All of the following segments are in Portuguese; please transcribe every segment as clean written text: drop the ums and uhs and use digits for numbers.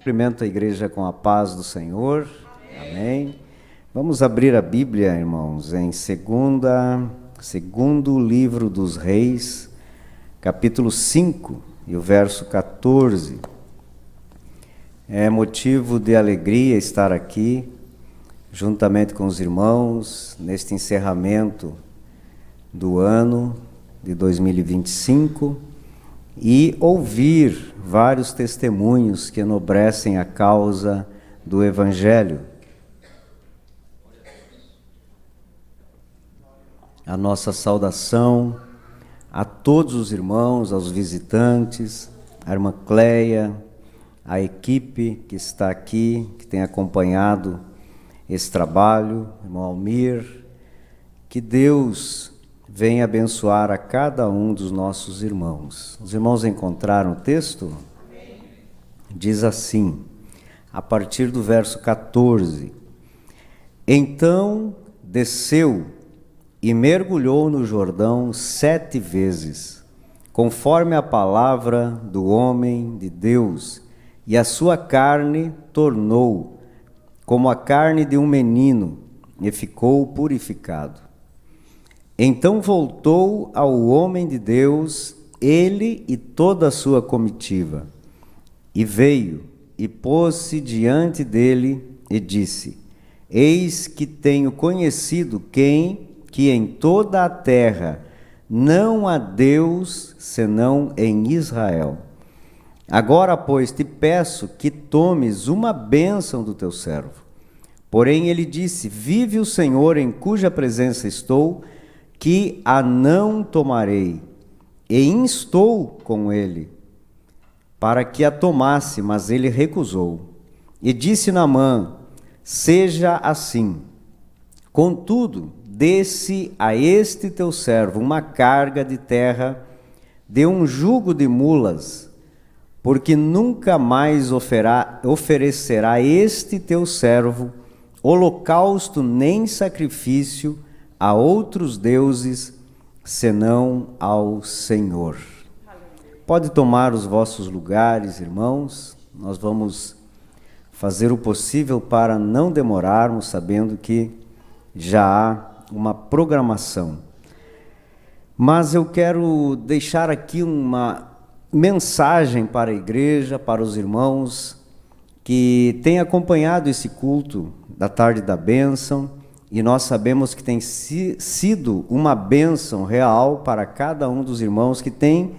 Cumprimento a igreja com a paz do Senhor. Amém. Vamos abrir a Bíblia, irmãos, em segundo livro dos Reis, capítulo 5 e o verso 14. É motivo de alegria estar aqui, juntamente com os irmãos, neste encerramento do ano de 2025 e ouvir vários testemunhos que enobrecem a causa do Evangelho. A nossa saudação a todos os irmãos, aos visitantes, a irmã Cleia, a equipe que está aqui, que tem acompanhado esse trabalho, irmão Almir, que Deus venha abençoar a cada um dos nossos irmãos. Os irmãos encontraram o texto? Diz assim, a partir do verso 14: Então desceu e mergulhou no Jordão 7 vezes, conforme a palavra do homem de Deus, e a sua carne tornou como a carne de um menino, e ficou purificado. Então voltou ao homem de Deus, ele e toda a sua comitiva, e veio e pôs-se diante dele e disse: Eis que tenho conhecido que em toda a terra não há Deus senão em Israel. Agora, pois, te peço que tomes uma bênção do teu servo. Porém ele disse: Vive o Senhor em cuja presença estou, que a não tomarei. E instou com ele, para que a tomasse, mas ele recusou. E disse Naamã: Seja assim. Contudo, dê-se a este teu servo uma carga de terra de um jugo de mulas, porque nunca mais oferecerá este teu servo holocausto nem sacrifício a outros deuses, senão ao Senhor. Pode tomar os vossos lugares, irmãos. Nós vamos fazer o possível para não demorarmos, sabendo que já há uma programação. Mas eu quero deixar aqui uma mensagem para a igreja, para os irmãos que têm acompanhado esse culto da tarde da bênção, e nós sabemos que tem sido uma bênção real para cada um dos irmãos que tem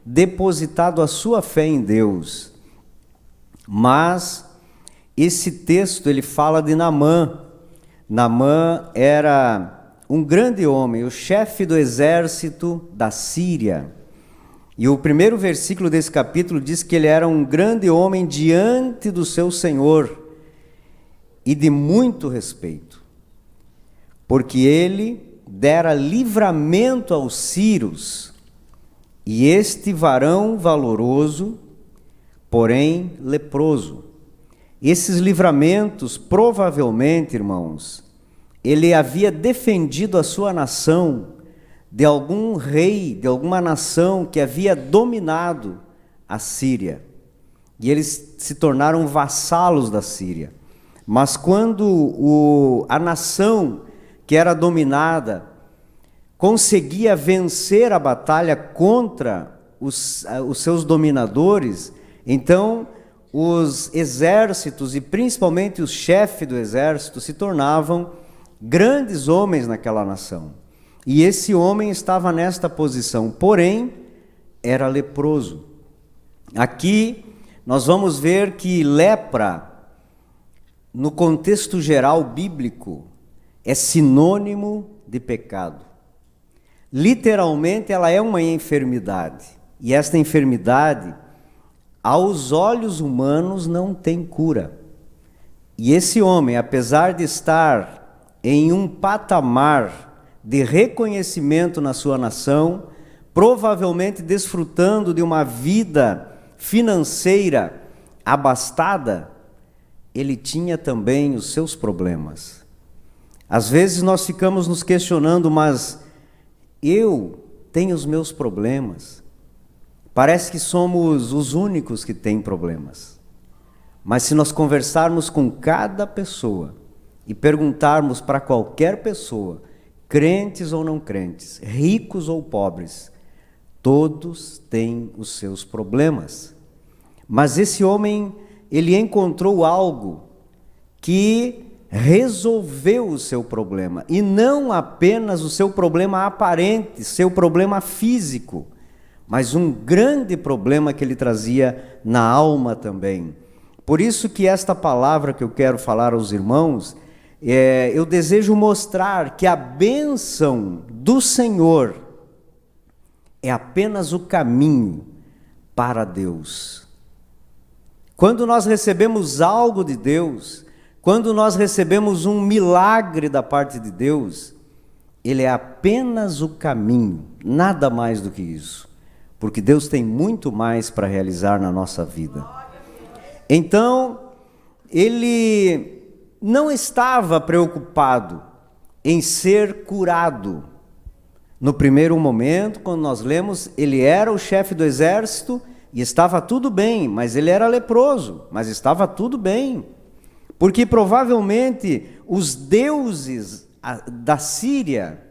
depositado a sua fé em Deus. Mas esse texto ele fala de Naamã. Naamã era um grande homem, o chefe do exército da Síria. E o primeiro versículo desse capítulo diz que ele era um grande homem diante do seu Senhor e de muito respeito, porque ele dera livramento aos sírios, e este varão valoroso, porém leproso. Esses livramentos, provavelmente, irmãos, ele havia defendido a sua nação de algum rei, de alguma nação que havia dominado a Síria. E eles se tornaram vassalos da Síria. Mas quando a nação que era dominada conseguia vencer a batalha contra os seus dominadores, então os exércitos, e principalmente os chefes do exército, se tornavam grandes homens naquela nação. E esse homem estava nesta posição, porém era leproso. Aqui nós vamos ver que lepra, no contexto geral bíblico, é sinônimo de pecado. Literalmente, ela é uma enfermidade. E esta enfermidade, aos olhos humanos, não tem cura. E esse homem, apesar de estar em um patamar de reconhecimento na sua nação, provavelmente desfrutando de uma vida financeira abastada, ele tinha também os seus problemas. Às vezes nós ficamos nos questionando, mas eu tenho os meus problemas. Parece que somos os únicos que têm problemas. Mas se nós conversarmos com cada pessoa e perguntarmos para qualquer pessoa, crentes ou não crentes, ricos ou pobres, todos têm os seus problemas. Mas esse homem, ele encontrou algo que resolveu o seu problema, e não apenas o seu problema aparente, seu problema físico, mas um grande problema que ele trazia na alma também. Por isso que esta palavra que eu quero falar aos irmãos, eu desejo mostrar que a bênção do Senhor é apenas o caminho para Deus. Quando nós recebemos algo de Deus, quando nós recebemos um milagre da parte de Deus, ele é apenas o caminho, nada mais do que isso. Porque Deus tem muito mais para realizar na nossa vida. Então, ele não estava preocupado em ser curado. No primeiro momento, quando nós lemos, ele era o chefe do exército e estava tudo bem, mas ele era leproso, mas estava tudo bem. Porque provavelmente os deuses da Síria,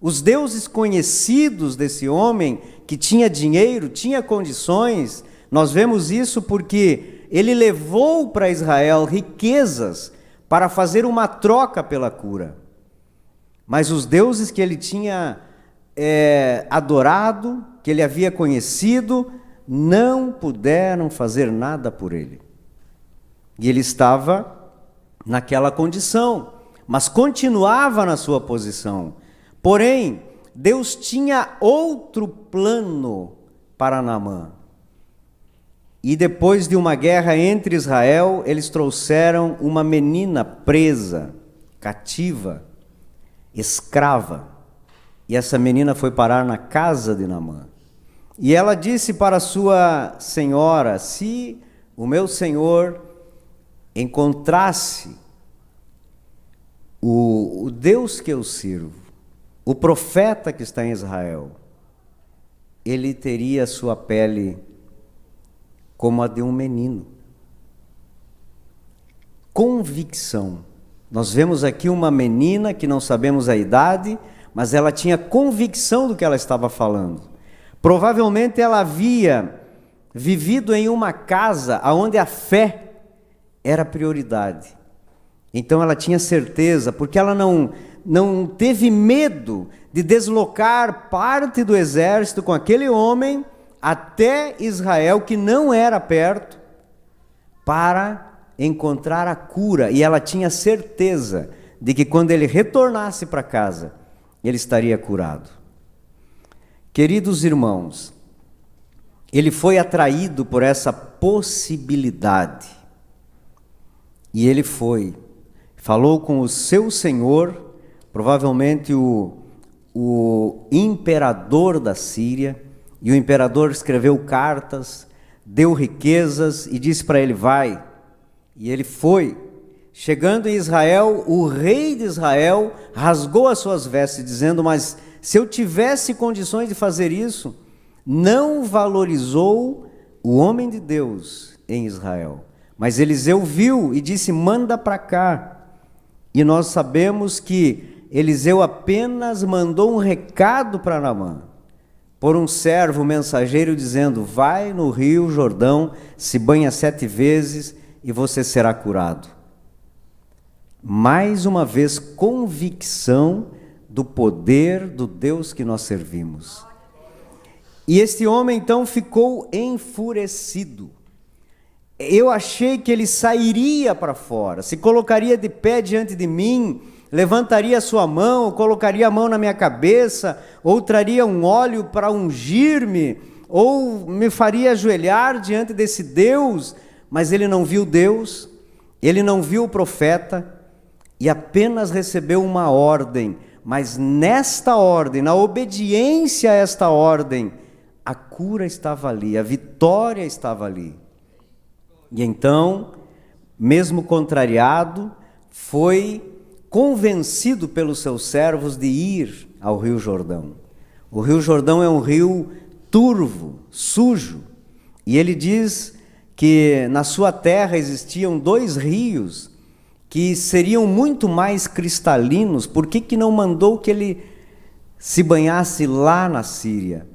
os deuses conhecidos desse homem, que tinha dinheiro, tinha condições, nós vemos isso porque ele levou para Israel riquezas para fazer uma troca pela cura. Mas os deuses que ele tinha adorado, que ele havia conhecido, não puderam fazer nada por ele. E ele estava naquela condição, mas continuava na sua posição. Porém, Deus tinha outro plano para Naamã. E depois de uma guerra entre Israel, eles trouxeram uma menina presa, cativa, escrava. E essa menina foi parar na casa de Naamã. E ela disse para sua senhora: se o meu senhor encontrasse o Deus que eu sirvo, o profeta que está em Israel, ele teria sua pele como a de um menino. Convicção. Nós vemos aqui uma menina que não sabemos a idade, mas ela tinha convicção do que ela estava falando. Provavelmente ela havia vivido em uma casa onde a fé era prioridade. Então ela tinha certeza, porque ela não teve medo de deslocar parte do exército com aquele homem até Israel, que não era perto, para encontrar a cura. E ela tinha certeza de que quando ele retornasse para casa, ele estaria curado. Queridos irmãos, ele foi atraído por essa possibilidade. E ele falou com o seu senhor, provavelmente o imperador da Síria, e o imperador escreveu cartas, deu riquezas e disse para ele: vai. E ele foi. Chegando em Israel, o rei de Israel rasgou as suas vestes, dizendo: mas se eu tivesse condições de fazer isso, não valorizou o homem de Deus em Israel. Mas Eliseu viu e disse: manda para cá. E nós sabemos que Eliseu apenas mandou um recado para Naamã, por um servo mensageiro, dizendo: vai no rio Jordão, se banha 7 vezes e você será curado. Mais uma vez, convicção do poder do Deus que nós servimos. E este homem então ficou enfurecido. Eu achei que ele sairia para fora, se colocaria de pé diante de mim, levantaria a sua mão, colocaria a mão na minha cabeça, ou traria um óleo para ungir-me, ou me faria ajoelhar diante desse Deus. Mas ele não viu Deus, ele não viu o profeta, e apenas recebeu uma ordem. Mas nesta ordem, na obediência a esta ordem, a cura estava ali, a vitória estava ali. E então, mesmo contrariado, foi convencido pelos seus servos de ir ao Rio Jordão. O Rio Jordão é um rio turvo, sujo, e ele diz que na sua terra existiam 2 rios que seriam muito mais cristalinos, por que não mandou que ele se banhasse lá na Síria?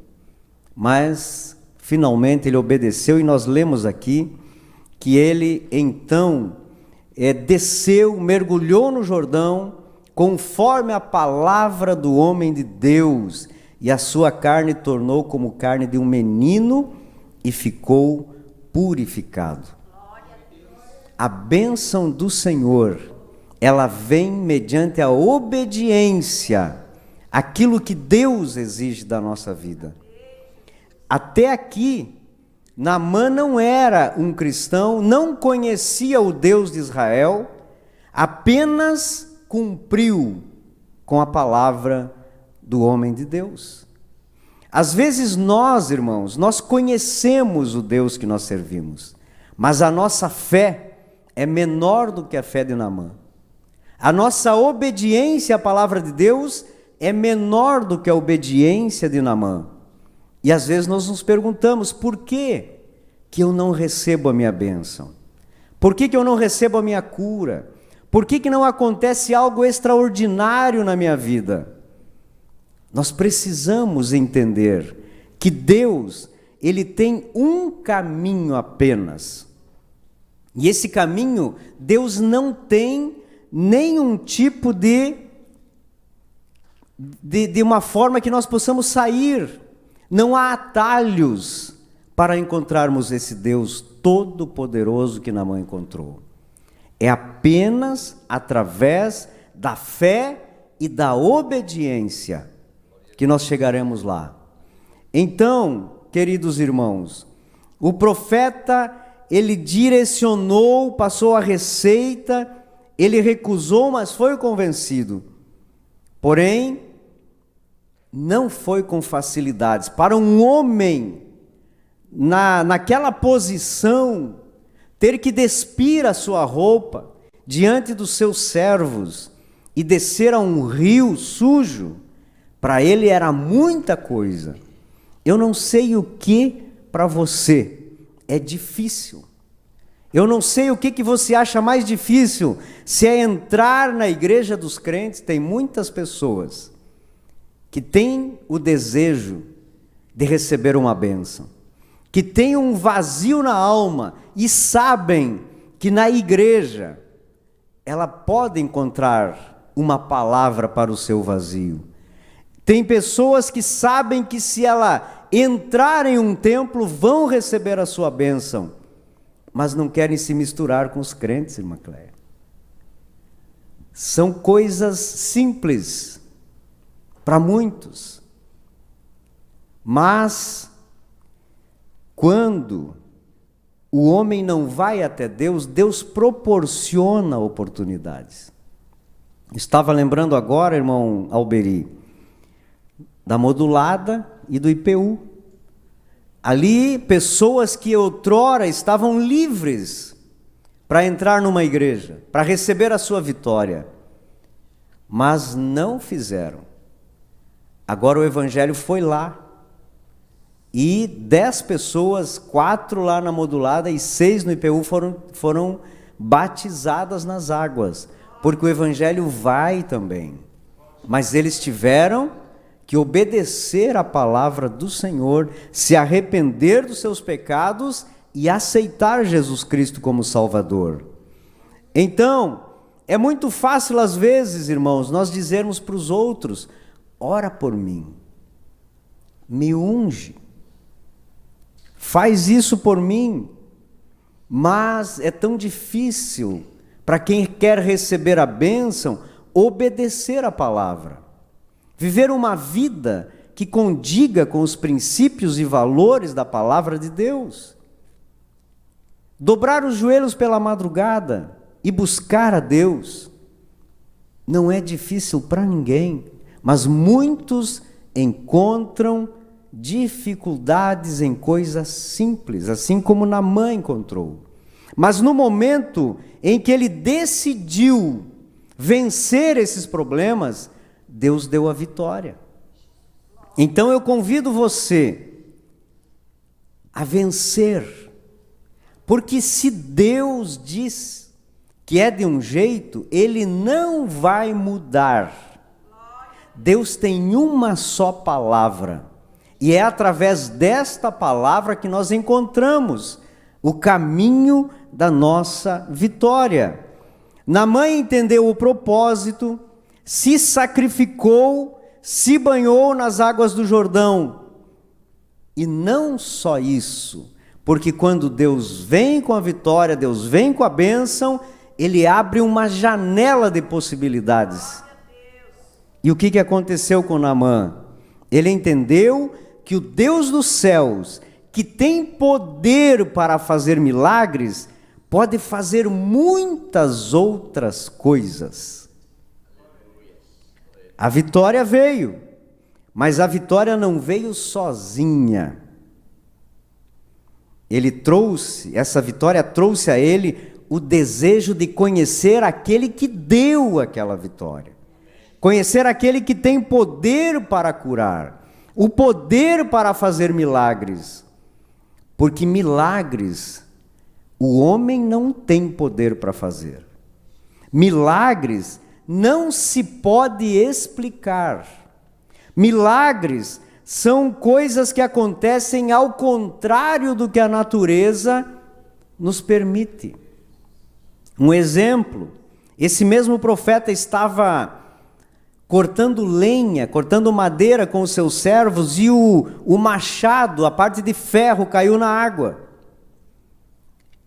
Mas finalmente ele obedeceu, e nós lemos aqui que ele então desceu, mergulhou no Jordão, conforme a palavra do homem de Deus, e a sua carne tornou como carne de um menino e ficou purificado. A bênção do Senhor, ela vem mediante a obediência àquilo que Deus exige da nossa vida. Até aqui, Naamã não era um cristão, não conhecia o Deus de Israel, apenas cumpriu com a palavra do homem de Deus. Às vezes nós, irmãos, nós conhecemos o Deus que nós servimos, mas a nossa fé é menor do que a fé de Naamã. A nossa obediência à palavra de Deus é menor do que a obediência de Naamã. E às vezes nós nos perguntamos, por que eu não recebo a minha bênção? Por que eu não recebo a minha cura? Por que não acontece algo extraordinário na minha vida? Nós precisamos entender que Deus, Ele tem um caminho apenas. E esse caminho, Deus não tem nenhum tipo de uma forma que nós possamos sair. Não há atalhos para encontrarmos esse Deus todo-poderoso que Naamã encontrou. É apenas através da fé e da obediência que nós chegaremos lá. Então, queridos irmãos, o profeta, ele direcionou, passou a receita, ele recusou, mas foi convencido. Porém, não foi com facilidades. Para um homem, naquela posição, ter que despir a sua roupa diante dos seus servos e descer a um rio sujo, para ele era muita coisa. Eu não sei o que para você é difícil. Eu não sei o que você acha mais difícil, se é entrar na igreja dos crentes. Tem muitas pessoas que têm o desejo de receber uma bênção, que têm um vazio na alma e sabem que na igreja ela pode encontrar uma palavra para o seu vazio. Tem pessoas que sabem que se ela entrar em um templo vão receber a sua bênção, mas não querem se misturar com os crentes, irmã Cléia. São coisas simples para muitos, mas quando o homem não vai até Deus, Deus proporciona oportunidades. Estava lembrando agora, irmão Alberi, da modulada e do IPU. Ali, pessoas que outrora estavam livres para entrar numa igreja, para receber a sua vitória, mas não fizeram. Agora o evangelho foi lá, e 10 pessoas, 4 lá na modulada e 6 no IPU foram batizadas nas águas, porque o evangelho vai também. Mas eles tiveram que obedecer à palavra do Senhor, se arrepender dos seus pecados e aceitar Jesus Cristo como Salvador. Então, é muito fácil às vezes, irmãos, nós dizermos para os outros: ora por mim, me unge, faz isso por mim. Mas é tão difícil para quem quer receber a bênção obedecer à palavra. Viver uma vida que condiga com os princípios e valores da palavra de Deus. Dobrar os joelhos pela madrugada e buscar a Deus. Não é difícil para ninguém, mas muitos encontram dificuldades em coisas simples, assim como Naamã encontrou. Mas no momento em que ele decidiu vencer esses problemas, Deus deu a vitória. Então eu convido você a vencer, Porque se Deus diz que é de um jeito, Ele não vai mudar. Deus tem uma só palavra, e é através desta palavra que nós encontramos o caminho da nossa vitória. Naamã entendeu o propósito, se sacrificou, se banhou nas águas do Jordão. E não só isso, porque quando Deus vem com a vitória, Deus vem com a bênção, Ele abre uma janela de possibilidades. E o que aconteceu com Naamã? Ele entendeu que o Deus dos céus, que tem poder para fazer milagres, pode fazer muitas outras coisas. A vitória veio, mas a vitória não veio sozinha. Essa vitória trouxe a ele o desejo de conhecer aquele que deu aquela vitória. Conhecer aquele que tem poder para curar, o poder para fazer milagres. Porque milagres, o homem não tem poder para fazer. Milagres não se pode explicar. Milagres são coisas que acontecem ao contrário do que a natureza nos permite. Um exemplo, esse mesmo profeta estava cortando lenha, cortando madeira com os seus servos, e o machado, a parte de ferro, caiu na água.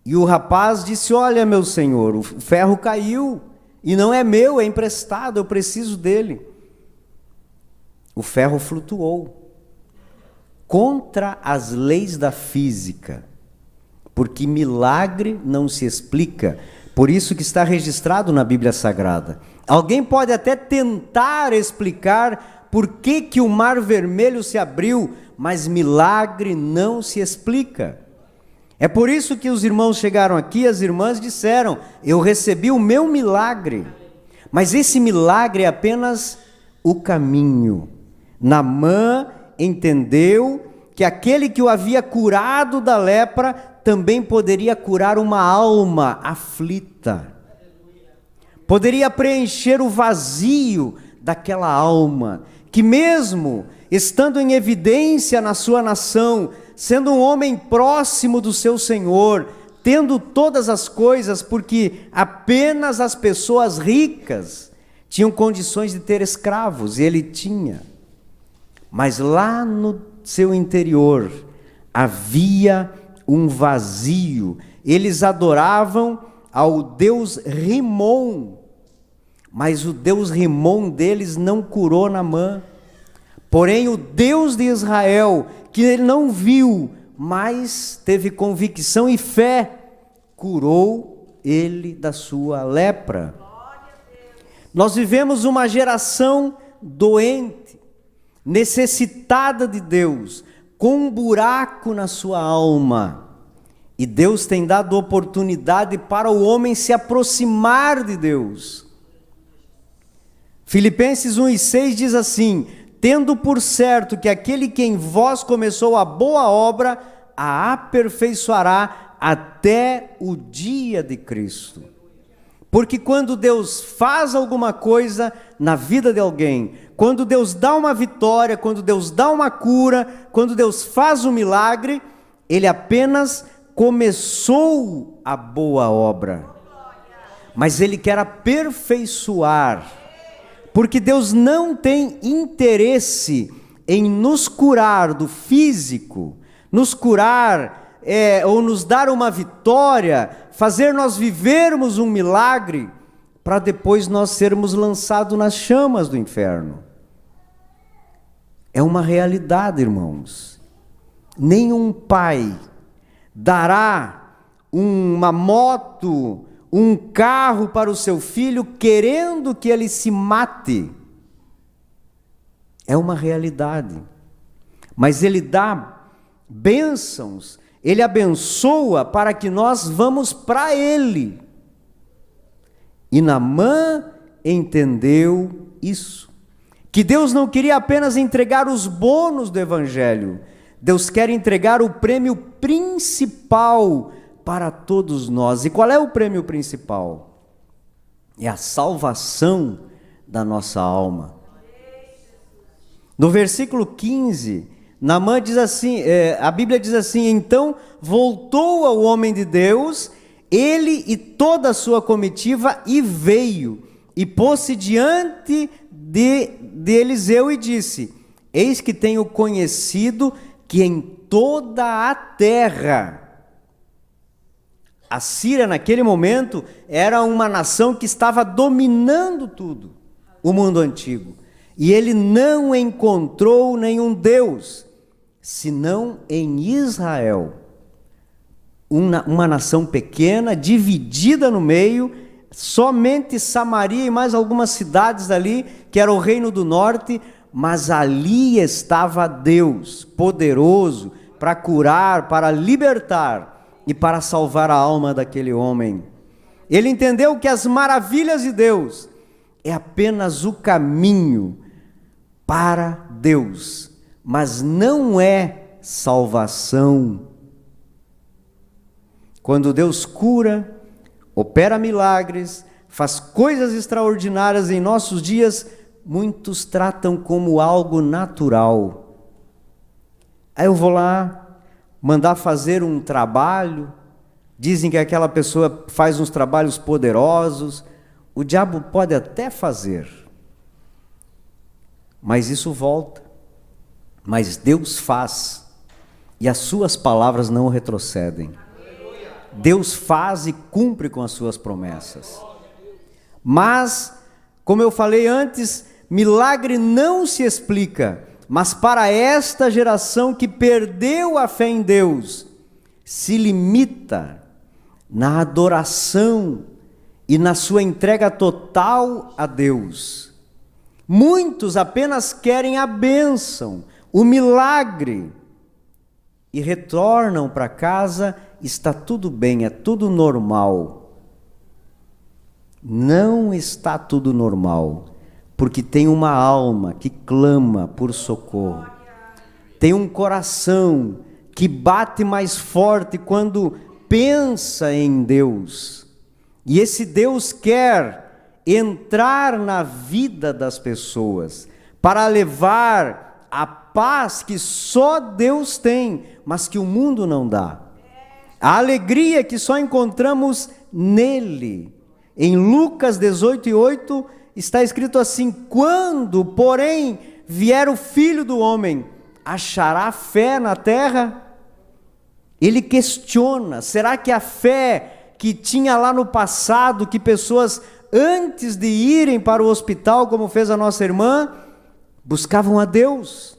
E o rapaz disse: olha, meu senhor, o ferro caiu, e não é meu, é emprestado, eu preciso dele. O ferro flutuou, contra as leis da física, porque milagre não se explica. Por isso que está registrado na Bíblia Sagrada. Alguém pode até tentar explicar por que o Mar Vermelho se abriu, mas milagre não se explica. É por isso que os irmãos chegaram aqui, as irmãs disseram: eu recebi o meu milagre. Mas esse milagre é apenas o caminho. Naamã entendeu que aquele que o havia curado da lepra também poderia curar uma alma aflita. Poderia preencher o vazio daquela alma, que mesmo estando em evidência na sua nação, sendo um homem próximo do seu Senhor, tendo todas as coisas, porque apenas as pessoas ricas tinham condições de ter escravos, e ele tinha. Mas lá no seu interior havia um vazio. Eles adoravam ao Deus Rimon, mas o Deus Rimon deles não curou Naamã. Porém, o Deus de Israel, que ele não viu, mas teve convicção e fé, curou ele da sua lepra. Nós vivemos uma geração doente, necessitada de Deus, com um buraco na sua alma. E Deus tem dado oportunidade para o homem se aproximar de Deus. Filipenses 1:6 diz assim: tendo por certo que aquele que em vós começou a boa obra, a aperfeiçoará até o dia de Cristo. Porque quando Deus faz alguma coisa na vida de alguém, quando Deus dá uma vitória, quando Deus dá uma cura, quando Deus faz um milagre, Ele apenas começou a boa obra. Mas Ele quer aperfeiçoar, porque Deus não tem interesse em nos curar do físico, nos curar ou nos dar uma vitória, fazer nós vivermos um milagre, para depois nós sermos lançados nas chamas do inferno. É uma realidade, irmãos. Nenhum pai dará uma moto, um carro para o seu filho, querendo que ele se mate. É uma realidade. Mas ele dá bênçãos, ele abençoa para que nós vamos para ele. E Naamã entendeu isso, que Deus não queria apenas entregar os bônus do evangelho, Deus quer entregar o prêmio principal para todos nós. E qual é o prêmio principal? É a salvação da nossa alma. No versículo 15, Naamã diz assim, a Bíblia diz assim: então voltou ao homem de Deus, ele e toda a sua comitiva, e veio, e pôs-se diante de Eliseu e disse: eis que tenho conhecido que em toda a terra, a Síria naquele momento era uma nação que estava dominando tudo, o mundo antigo, e ele não encontrou nenhum Deus, senão em Israel, uma nação pequena, dividida no meio, somente Samaria e mais algumas cidades ali, que era o reino do norte, mas ali estava Deus, poderoso, para curar, para libertar e para salvar a alma daquele homem. Ele entendeu que as maravilhas de Deus é apenas o caminho para Deus, mas não é salvação. Quando Deus cura, opera milagres, faz coisas extraordinárias em nossos dias, muitos tratam como algo natural. Aí eu vou lá mandar fazer um trabalho, dizem que aquela pessoa faz uns trabalhos poderosos, o diabo pode até fazer, mas isso volta. Mas Deus faz, e as suas palavras não retrocedem. Deus faz e cumpre com as suas promessas. Mas, como eu falei antes, milagre não se explica, mas para esta geração que perdeu a fé em Deus, se limita na adoração e na sua entrega total a Deus. Muitos apenas querem a bênção, o milagre, e retornam para casa, está tudo bem, é tudo normal. Não está tudo normal, porque tem uma alma que clama por socorro, tem um coração que bate mais forte quando pensa em Deus, e esse Deus quer entrar na vida das pessoas, para levar a paz que só Deus tem, mas que o mundo não dá, a alegria que só encontramos nele. Em Lucas 18:8 está escrito assim: quando, porém, vier o Filho do Homem, achará fé na terra? Ele questiona, será que a fé que tinha lá no passado, que pessoas antes de irem para o hospital, como fez a nossa irmã, buscavam a Deus,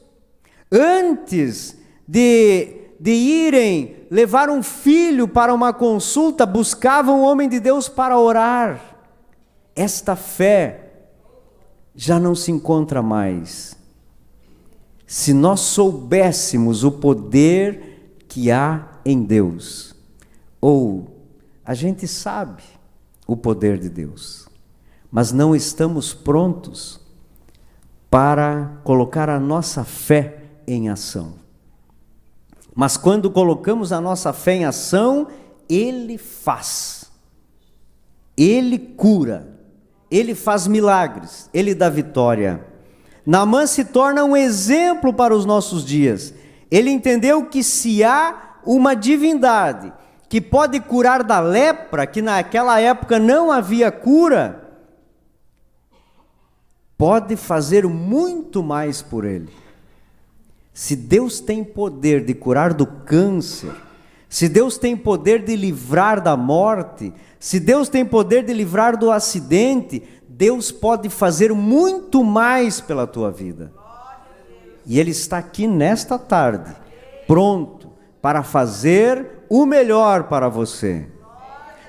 antes de irem levar um filho para uma consulta, buscavam o homem de Deus para orar. Esta fé já não se encontra mais. Se nós soubéssemos o poder que há em Deus, ou a gente sabe o poder de Deus, mas não estamos prontos para colocar a nossa fé em ação. Mas quando colocamos a nossa fé em ação, Ele faz, Ele cura, Ele faz milagres, Ele dá vitória. Naamã se torna um exemplo para os nossos dias. Ele entendeu que se há uma divindade que pode curar da lepra, que naquela época não havia cura, pode fazer muito mais por ele. Se Deus tem poder de curar do câncer, se Deus tem poder de livrar da morte, se Deus tem poder de livrar do acidente, Deus pode fazer muito mais pela tua vida. E Ele está aqui nesta tarde, pronto para fazer o melhor para você.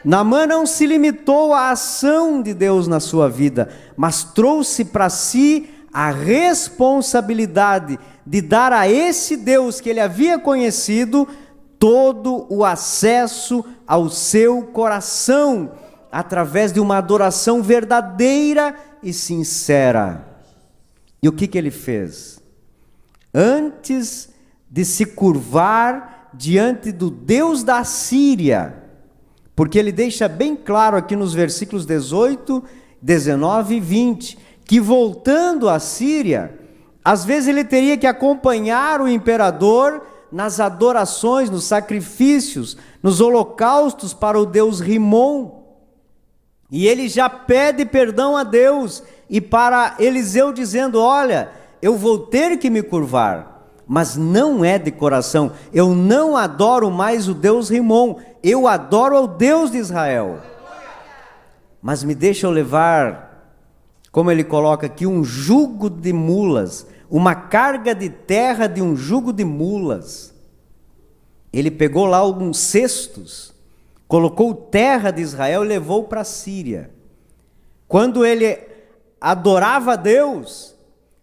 Naamã não se limitou à ação de Deus na sua vida, mas trouxe para si a responsabilidade de dar a esse Deus que ele havia conhecido todo o acesso ao seu coração, através de uma adoração verdadeira e sincera. E o que ele fez? Antes de se curvar diante do Deus da Síria, Porque ele deixa bem claro aqui nos versículos 18, 19 e 20, que voltando à Síria, às vezes ele teria que acompanhar o imperador nas adorações, nos sacrifícios, nos holocaustos para o deus Rimon. E ele já pede perdão a Deus, e para Eliseu dizendo: olha, eu vou ter que me curvar, mas não é de coração, eu não adoro mais o deus Rimon, eu adoro ao Deus de Israel. Mas me deixa eu levar, como ele coloca aqui, um jugo de mulas, uma carga de terra de um jugo de mulas. Ele pegou lá alguns cestos, colocou terra de Israel e levou para a Síria. Quando ele adorava a Deus,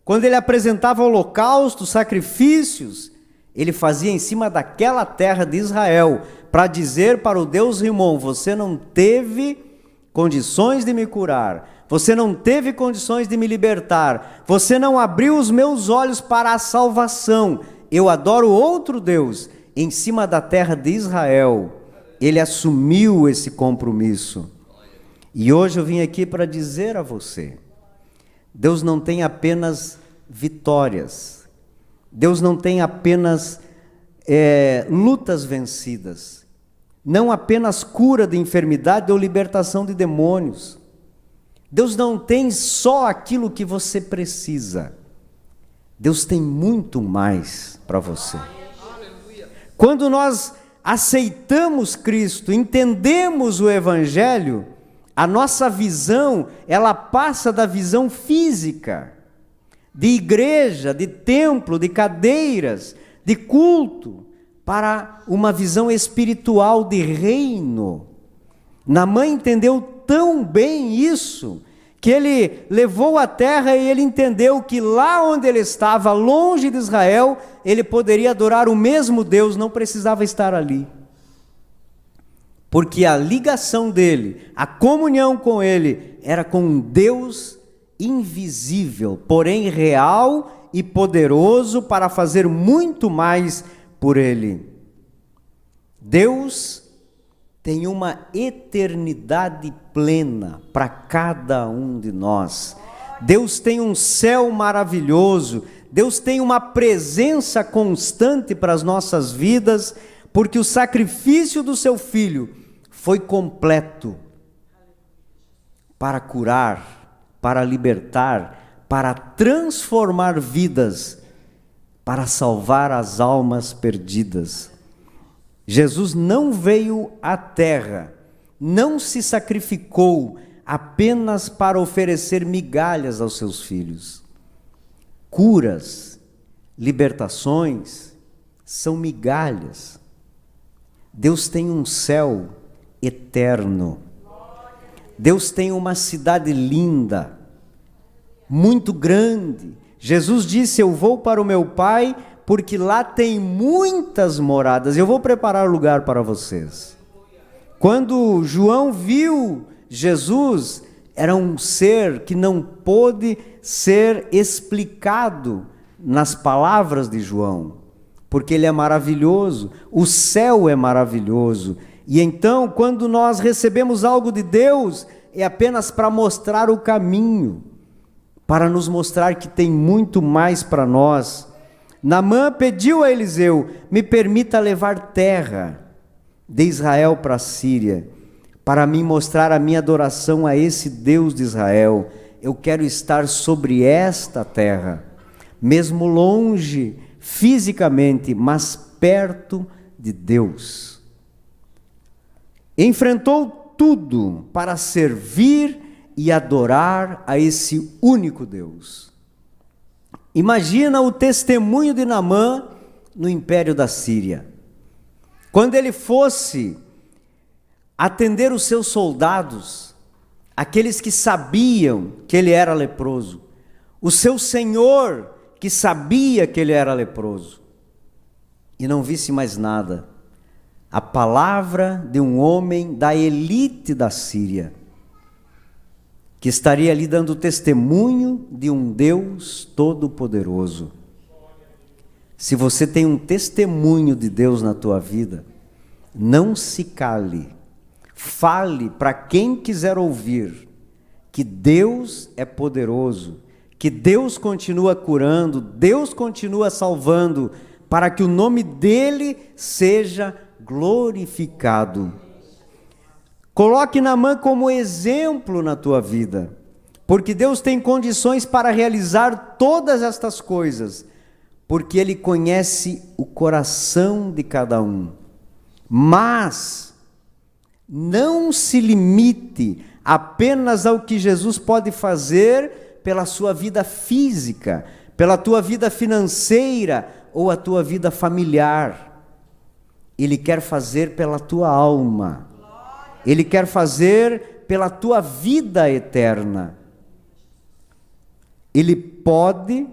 quando ele apresentava holocaustos, sacrifícios, ele fazia em cima daquela terra de Israel, para dizer para o Deus Rimon: você não teve condições de me curar, você não teve condições de me libertar, você não abriu os meus olhos para a salvação, eu adoro outro Deus. Em cima da terra de Israel, ele assumiu esse compromisso. E hoje eu vim aqui para dizer a você: Deus não tem apenas vitórias, Deus não tem apenas lutas vencidas, não apenas cura de enfermidade ou libertação de demônios. Deus não tem só aquilo que você precisa, Deus tem muito mais para você. Quando nós aceitamos Cristo, entendemos o Evangelho, a nossa visão, ela passa da visão física, de igreja, de templo, de cadeiras, de culto, para uma visão espiritual de reino. Naamã entendeu tão bem isso, que ele levou a terra e ele entendeu que lá onde ele estava, longe de Israel, ele poderia adorar o mesmo Deus, não precisava estar ali. Porque a ligação dele, a comunhão com ele, era com um Deus invisível, porém real e poderoso para fazer muito mais por ele. Deus tem uma eternidade plena para cada um de nós. Deus tem um céu maravilhoso, Deus tem uma presença constante para as nossas vidas, porque o sacrifício do seu Filho foi completo para curar, para libertar, para transformar vidas, para salvar as almas perdidas. Jesus não veio à terra, não se sacrificou apenas para oferecer migalhas aos seus filhos. Curas, libertações são migalhas. Deus tem um céu eterno. Deus tem uma cidade linda, muito grande. Jesus disse: eu vou para o meu Pai, porque lá tem muitas moradas, eu vou preparar lugar para vocês. Quando João viu Jesus, era um ser que não pôde ser explicado nas palavras de João, porque ele é maravilhoso, o céu é maravilhoso. E então, quando nós recebemos algo de Deus, é apenas para mostrar o caminho, para nos mostrar que tem muito mais para nós. Naamã pediu a Eliseu: me permita levar terra de Israel para a Síria, para mim mostrar a minha adoração a esse Deus de Israel. Eu quero estar sobre esta terra, mesmo longe fisicamente, mas perto de Deus. Enfrentou tudo para servir e adorar a esse único Deus. Imagina o testemunho de Naamã no império da Síria. Quando ele fosse atender os seus soldados, aqueles que sabiam que ele era leproso, o seu senhor que sabia que ele era leproso, e não visse mais nada, a palavra de um homem da elite da Síria, que estaria ali dando testemunho de um Deus todo-poderoso. Se você tem um testemunho de Deus na tua vida, não se cale, Fale para quem quiser ouvir que Deus é poderoso, que Deus continua curando, Deus continua salvando, para que o nome dele seja glorificado. Coloque Naamã como exemplo na tua vida, porque Deus tem condições para realizar todas estas coisas, porque Ele conhece o coração de cada um. Mas não se limite apenas ao que Jesus pode fazer pela sua vida física, pela tua vida financeira ou a tua vida familiar. Ele quer fazer pela tua alma. Ele quer fazer pela tua vida eterna. Ele pode,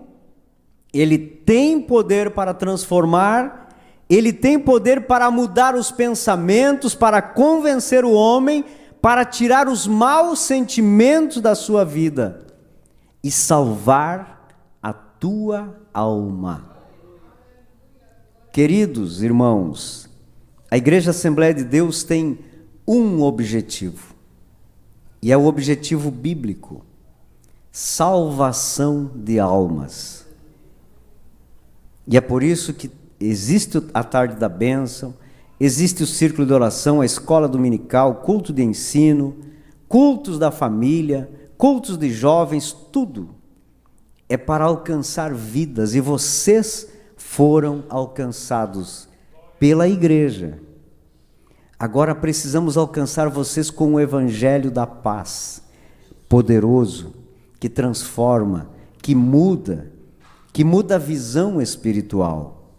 Ele tem poder para transformar, Ele tem poder para mudar os pensamentos, para convencer o homem, para tirar os maus sentimentos da sua vida e salvar a tua alma. Queridos irmãos, a Igreja Assembleia de Deus tem um objetivo, e é o objetivo bíblico: salvação de almas. E é por isso que existe a tarde da bênção, existe o círculo de oração, a escola dominical, culto de ensino, cultos da família, cultos de jovens, tudo é para alcançar vidas, e vocês foram alcançados pela igreja. Agora precisamos alcançar vocês com o evangelho da paz, poderoso, que transforma, que muda a visão espiritual.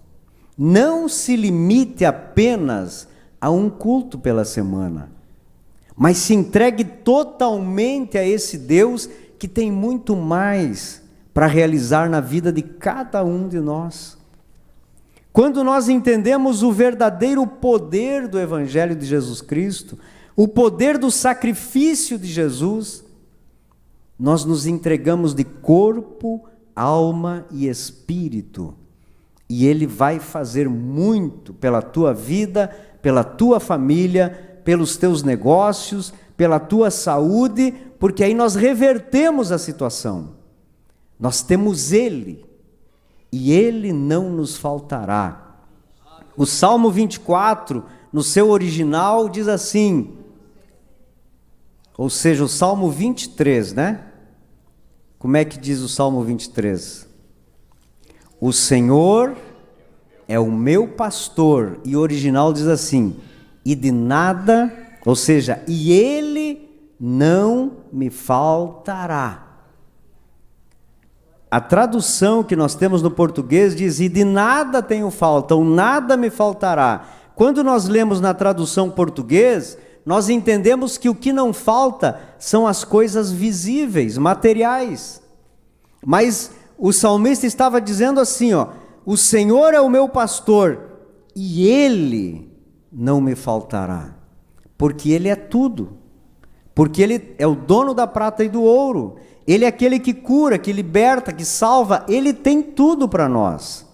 Não se limite apenas a um culto pela semana, mas se entregue totalmente a esse Deus que tem muito mais para realizar na vida de cada um de nós. Quando nós entendemos o verdadeiro poder do Evangelho de Jesus Cristo, o poder do sacrifício de Jesus, nós nos entregamos de corpo, alma e espírito, e Ele vai fazer muito pela tua vida, pela tua família, pelos teus negócios, pela tua saúde, porque aí nós revertemos a situação. Nós temos Ele, e Ele não nos faltará. O Salmo 24, no seu original, diz assim, ou seja, o Salmo 23, né? Como é que diz o Salmo 23? O Senhor é o meu pastor, e o original diz assim, e de nada, ou seja, e Ele não me faltará. A tradução que nós temos no português diz, e de nada tenho falta, ou nada me faltará. Quando nós lemos na tradução português, nós entendemos que o que não falta são as coisas visíveis, materiais. Mas o salmista estava dizendo assim, ó, o Senhor é o meu pastor, e Ele não me faltará, porque Ele é tudo, porque Ele é o dono da prata e do ouro, Ele é aquele que cura, que liberta, que salva, Ele tem tudo para nós.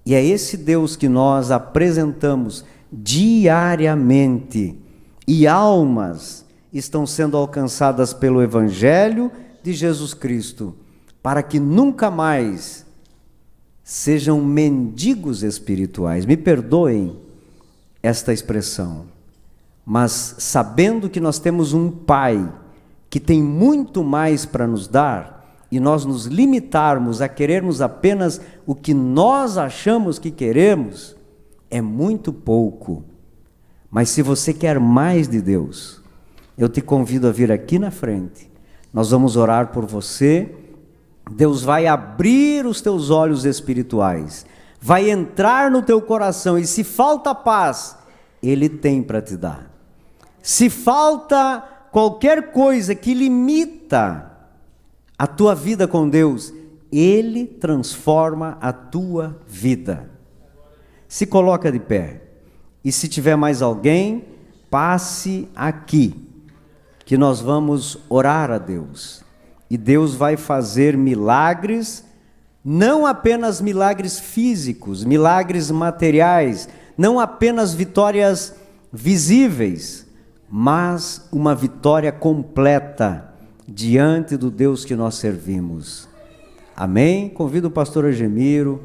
E é esse Deus que nós apresentamos diariamente, e almas estão sendo alcançadas pelo Evangelho de Jesus Cristo, para que nunca mais sejam mendigos espirituais. Me perdoem esta expressão, mas sabendo que nós temos um Pai que tem muito mais para nos dar, e nós nos limitarmos a querermos apenas o que nós achamos que queremos, é muito pouco. Mas se você quer mais de Deus, eu te convido a vir aqui na frente, nós vamos orar por você, Deus vai abrir os teus olhos espirituais, vai entrar no teu coração, e se falta paz, Ele tem para te dar. Se falta qualquer coisa que limita a tua vida com Deus, Ele transforma a tua vida. Se coloca de pé, e se tiver mais alguém, passe aqui, que nós vamos orar a Deus, e Deus vai fazer milagres, não apenas milagres físicos, milagres materiais, não apenas vitórias visíveis, mas uma vitória completa diante do Deus que nós servimos. Amém? Convido o pastor Argemiro,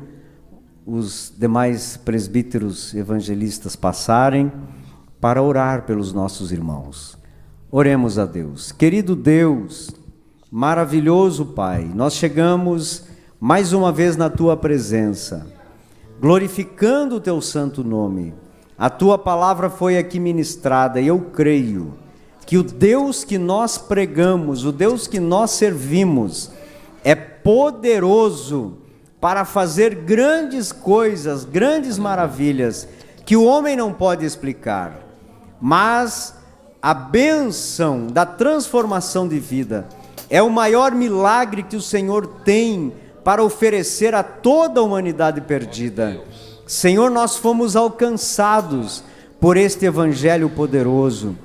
os demais presbíteros evangelistas passarem para orar pelos nossos irmãos. Oremos a Deus. Querido Deus, maravilhoso Pai, nós chegamos mais uma vez na Tua presença, glorificando o Teu santo nome. A Tua palavra foi aqui ministrada e eu creio que o Deus que nós pregamos, o Deus que nós servimos, é poderoso para fazer grandes coisas, grandes maravilhas, que o homem não pode explicar. Mas a bênção da transformação de vida é o maior milagre que o Senhor tem para oferecer a toda a humanidade perdida. Senhor, nós fomos alcançados por este evangelho poderoso.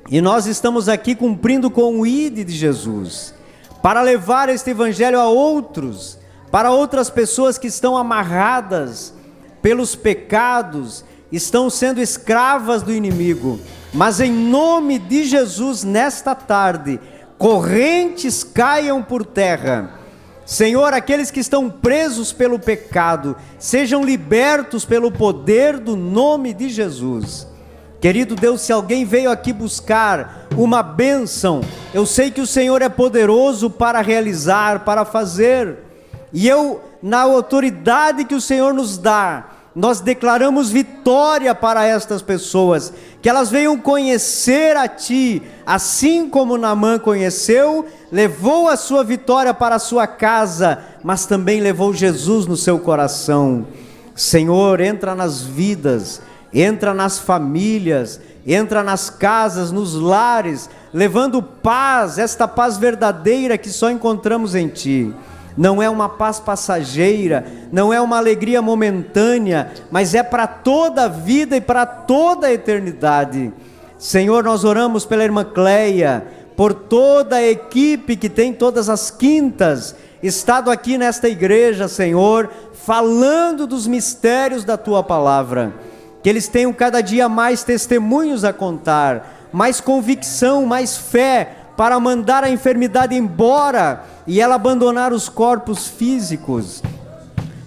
E nós estamos aqui cumprindo com o ID de Jesus, para levar este evangelho a outros, para outras pessoas que estão amarradas pelos pecados, estão sendo escravas do inimigo. Mas em nome de Jesus, nesta tarde, correntes caiam por terra. Senhor, aqueles que estão presos pelo pecado, sejam libertos pelo poder do nome de Jesus. Querido Deus, se alguém veio aqui buscar uma bênção, eu sei que o Senhor é poderoso para realizar, para fazer. E eu, na autoridade que o Senhor nos dá, nós declaramos vitória para estas pessoas, que elas venham conhecer a Ti, assim como Naamã conheceu, levou a sua vitória para a sua casa, mas também levou Jesus no seu coração. Senhor, entra nas vidas, entra nas famílias, entra nas casas, nos lares, levando paz, esta paz verdadeira que só encontramos em Ti. Não é uma paz passageira, não é uma alegria momentânea, mas é para toda a vida e para toda a eternidade. Senhor, nós oramos pela irmã Cleia, por toda a equipe que tem todas as quintas estado aqui nesta igreja, Senhor, falando dos mistérios da Tua palavra. Que eles tenham cada dia mais testemunhos a contar, mais convicção, mais fé, para mandar a enfermidade embora e ela abandonar os corpos físicos,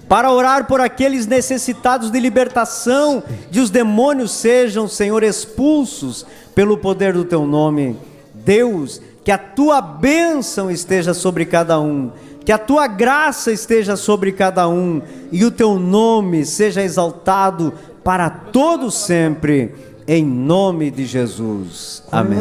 para orar por aqueles necessitados de libertação, de os demônios sejam, Senhor, expulsos pelo poder do Teu nome. Deus, que a Tua bênção esteja sobre cada um, que a Tua graça esteja sobre cada um, e o Teu nome seja exaltado para todo sempre, em nome de Jesus. Amém.